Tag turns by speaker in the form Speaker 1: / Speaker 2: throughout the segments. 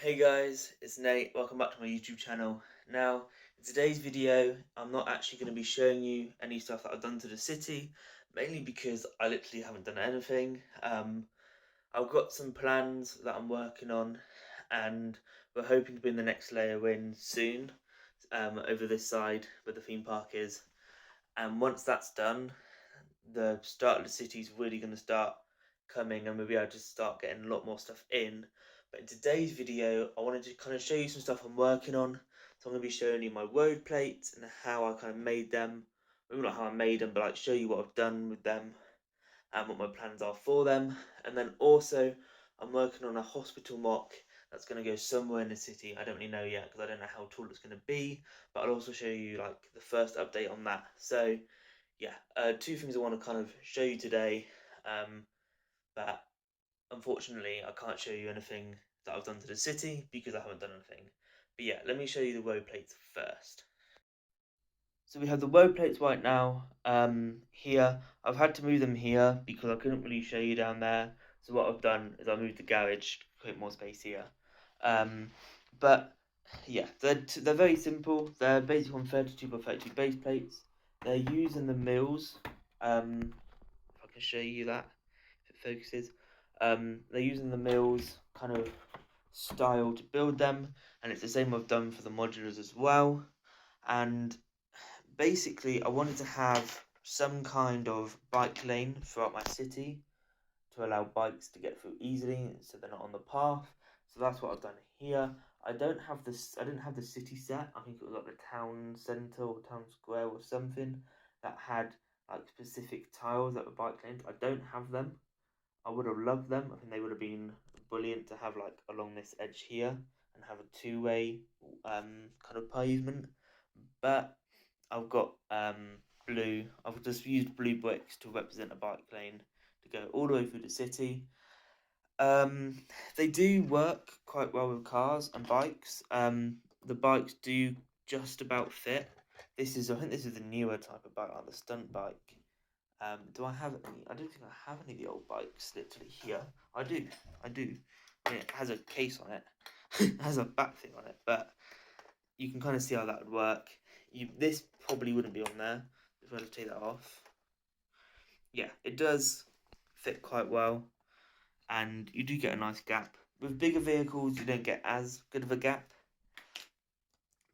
Speaker 1: Hey guys, it's Nate. Welcome back to my YouTube channel. Now, in today's video, I'm not actually going to be showing you any stuff that I've done to the city, mainly because I literally haven't done anything. I've got some plans that I'm working on, and we're hoping to bring the next layer in soon, over this side where the theme park is. And once that's done, the start of the city is really going to start coming, and we'll be able to start getting a lot more stuff in. But in today's video, I wanted to kind of show you some stuff I'm working on. So I'm going to be showing you my road plates and how I kind of made them. Maybe not how I made them, but like show you what I've done with them and what my plans are for them. And then also, I'm working on a hospital mock that's going to go somewhere in the city. I don't really know yet because I don't know how tall it's going to be, but I'll also show you like the first update on that. So yeah, two things I want to kind of show you today, but unfortunately I can't show you anything that I've done to the city because I haven't done anything. But yeah, let me show you the road plates first. So we have the road plates right now, here. I've had to move them here because I couldn't really show you down there. So what I've done is I moved the garage to create more space here. Um, but yeah, they're very simple. They're basically on 32 by 32 base plates. They're using the mills. If I can show you that, if it focuses. They're using the mills kind of style to build them, and it's the same I've done for the modulars as well. And basically, I wanted to have some kind of bike lane throughout my city to allow bikes to get through easily, so they're not on the path. So that's what I've done here. I don't have this. I didn't have the city set. I think it was like the town centre or town square or something that had like specific tiles that were bike lanes. I don't have them. I would have loved them. I think they would have been brilliant to have like along this edge here and have a two-way kind of pavement. But I've got blue. I've just used blue bricks to represent a bike lane to go all the way through the city. Um, they do work quite well with cars and bikes. The bikes do just about fit. I think this is the newer type of bike, like the stunt bike. Do I have any? I don't think I have any of the old bikes literally here. I do, I do. I mean, it has a case on it, it has a back thing on it, but you can kind of see how that would work. This probably wouldn't be on there if I were to take that off. Yeah, it does fit quite well, and you do get a nice gap. With bigger vehicles, you don't get as good of a gap,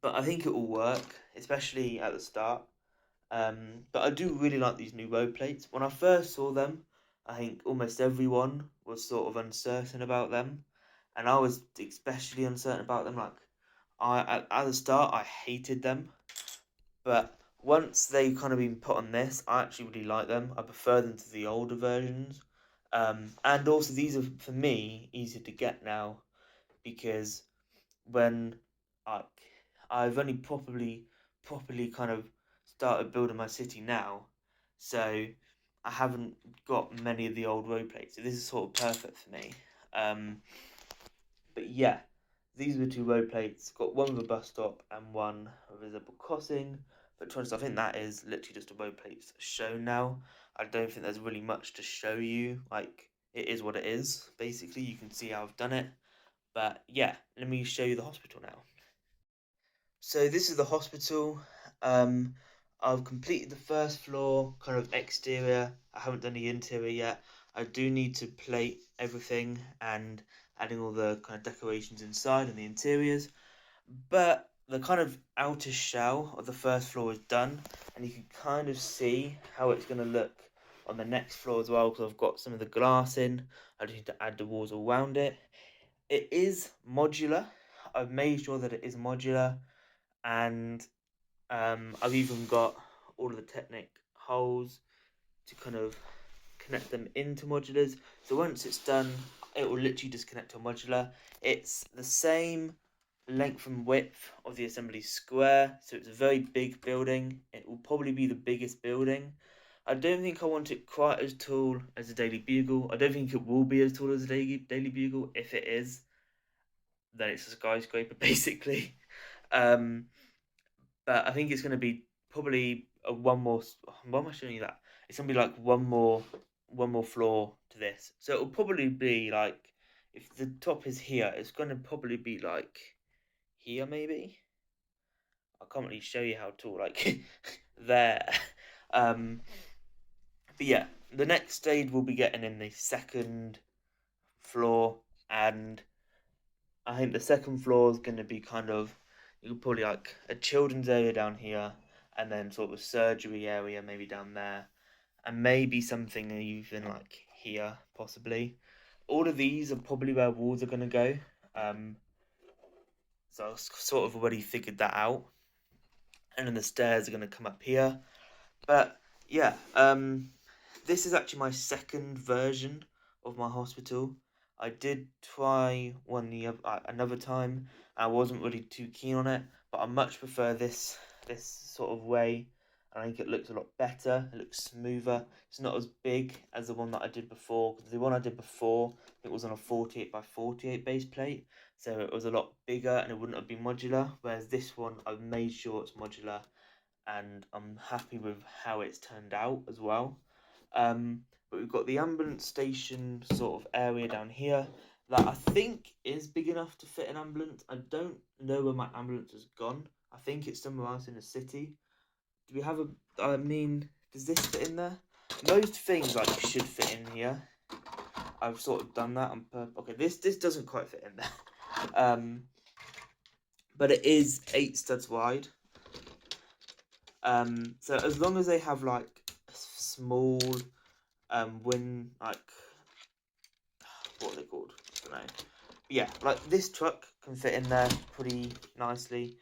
Speaker 1: but I think it will work, especially at the start. But I do really like these new road plates. When I first saw them, I think almost everyone was sort of uncertain about them, and I was especially uncertain about them. Like, at the start, I hated them, but once they kind of been put on this, I actually really like them. I prefer them to the older versions. And also these are for me easier to get now because when I I've only properly kind of started building my city now, so I haven't got many of the old road plates. So this is sort of perfect for me. Um, but yeah, these are the two road plates. Got one with a bus stop and one with a visible crossing. But to be honest, I think that is literally just a road plates shown now. I don't think there's really much to show you. Like, it is what it is. Basically, you can see how I've done it. But yeah, let me show you the hospital now. So this is the hospital. Um, I've completed the first floor, kind of exterior. I haven't done the interior yet. I do need to plate everything and adding all the kind of decorations inside and the interiors. But the kind of outer shell of the first floor is done, and you can kind of see how it's going to look on the next floor as well, because I've got some of the glass in. I just need to add the walls around it. It is modular. I've made sure that it is modular, and I've even got all of the Technic holes to kind of connect them into modulars. So once it's done, it will literally just connect to a modular. It's the same length and width of the assembly square, so it's a very big building. It will probably be the biggest building. I don't think I want it quite as tall as the Daily Bugle. I don't think it will be as tall as the Daily Bugle. If it is, then it's a skyscraper basically. Um, but I think it's going to be probably a one more. Why am I showing you that? It's going to be like one more floor to this. So it'll probably be like if the top is here, it's going to probably be like here maybe. I can't really show you how tall, like there. But yeah, the next stage we'll be getting in the second floor, and I think the second floor is going to be kind of, you could probably like a children's area down here, and then sort of a surgery area maybe down there, and maybe something even like here possibly. All of these are probably where walls are going to go. So I've sort of already figured that out. And then the stairs are going to come up here. But yeah, this is actually my second version of my hospital. I did try one another time. I wasn't really too keen on it, but I much prefer this sort of way. I think it looks a lot better. It looks smoother. It's not as big as the one that I did before. Because the one I did before, it was on a 48 by 48 base plate, so it was a lot bigger and it wouldn't have been modular. Whereas this one, I've made sure it's modular, and I'm happy with how it's turned out as well. But we've got the ambulance station sort of area down here that I think is big enough to fit an ambulance. I don't know where my ambulance has gone. I think it's somewhere else in the city. Do we have a, I mean, does this fit in there? Most things like should fit in here. I've sort of done that on purpose. Okay, this doesn't quite fit in there. But it is 8 studs wide. So as long as they have like a small wind, like, what are they called? I don't know. But yeah, like this truck can fit in there pretty nicely.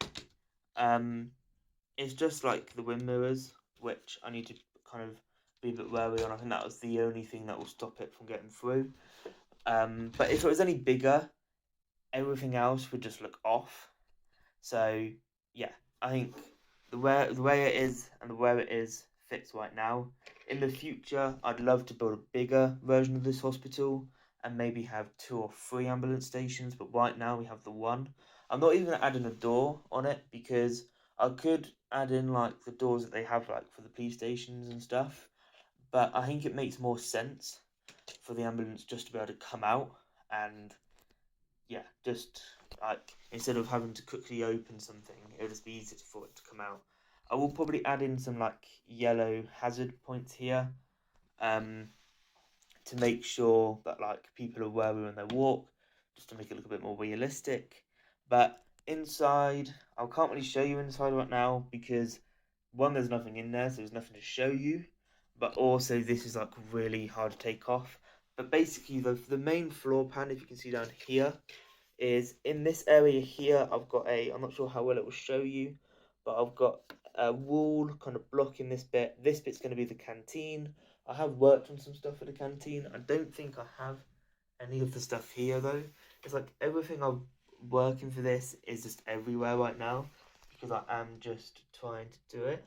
Speaker 1: It's just like the wind mirrors, which I need to kind of be a bit wary on. I think that was the only thing that will stop it from getting through. But if it was any bigger, everything else would just look off. So yeah, I think the way it is and the where it is fits right now. In the future, I'd love to build a bigger version of this hospital and maybe have 2 or 3 ambulance stations, but right now we have the one. I'm not even adding a door on it because I could add in like the doors that they have like for the police stations and stuff, but I think it makes more sense for the ambulance just to be able to come out and yeah, just like instead of having to quickly open something, it'll just be easier for it to come out. I will probably add in some like yellow hazard points here, to make sure that like people are wary when they walk, just to make it look a bit more realistic. But inside, I can't really show you inside right now because one, there's nothing in there, so there's nothing to show you. But also, this is like really hard to take off. But basically, the main floor plan, if you can see down here, is in this area here. I've got I'm not sure how well it will show you, but I've got a wall kind of blocking this bit. This bit's going to be the canteen. I have worked on some stuff for the canteen. I don't think I have any of the stuff here though. It's like everything I'm working for this is just everywhere right now because I am just trying to do it.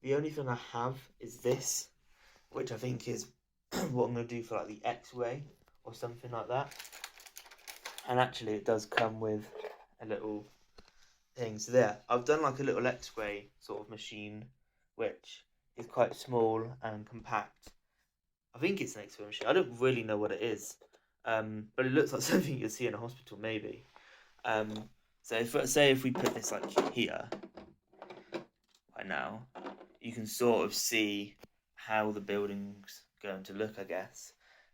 Speaker 1: The only thing I have is this, which I think is what I'm going to do for like the X-ray or something like that. And actually it does come with a little thing. So there, I've done like a little X-ray sort of machine, which is quite small and compact. I think it's an X-ray machine. I don't really know what it is, but it looks like something you'll see in a hospital maybe. So if we put this like here, right now, you can sort of see how the building's going to look, I guess,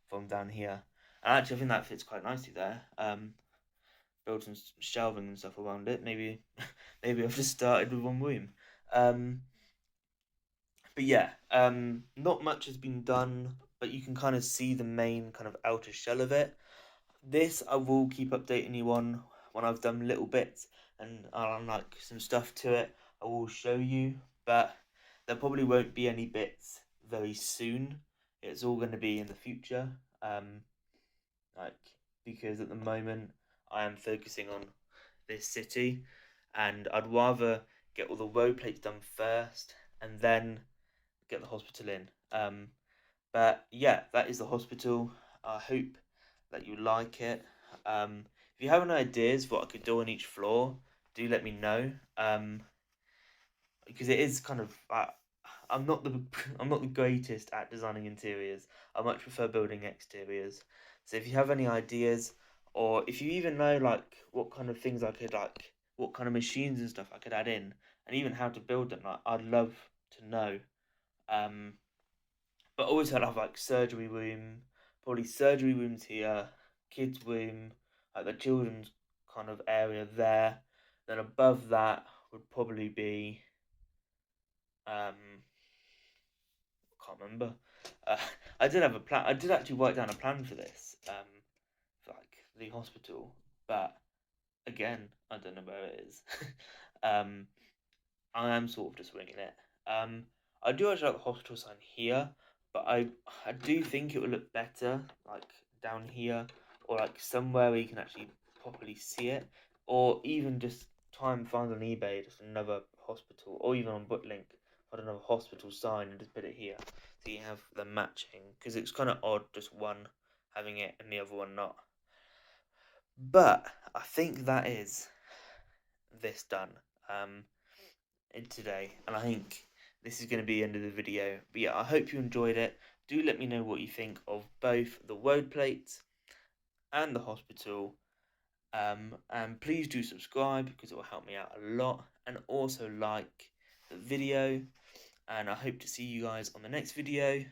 Speaker 1: from down here. And actually, I think that fits quite nicely there. Build some shelving and stuff around it. Maybe I've just started with one room. But yeah, not much has been done, but you can kind of see the main kind of outer shell of it. This I will keep updating you on when I've done little bits and I'll like some stuff to it. I will show you, but there probably won't be any bits very soon. It's all going to be in the future, because at the moment I am focusing on this city, and I'd rather get all the road plates done first and then get the hospital in. But yeah, that is the hospital. I hope that you like it. If you have any ideas what I could do on each floor, do let me know. Because it is kind of I'm not the greatest at designing interiors. I much prefer building exteriors. So if you have any ideas, or if you even know like what kind of things I could like, what kind of machines and stuff I could add in, and even how to build them, like, I'd love to know. Um, but always I'd have like surgery room, probably surgery rooms here, kids room, like the children's kind of area there. Then above that would probably be can't remember. Uh, I did have a plan. I did actually write down a plan for this, for like the hospital, but again, I don't know where it is. um, I am sort of just winging it. I do actually like the hospital sign here, but I do think it would look better like down here, or like somewhere where you can actually properly see it, or even just try and find on eBay just another hospital, or even on Booklink, find another hospital sign and just put it here, so you have them matching. Because it's kind of odd just one having it and the other one not. But I think that is this done. In today, and I think this is going to be the end of the video. But yeah, I hope you enjoyed it. Do let me know what you think of both the road plates and the hospital, and please do subscribe because it will help me out a lot, and also like the video, and I hope to see you guys on the next video.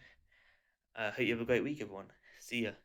Speaker 1: Hope you have a great week, everyone. See ya.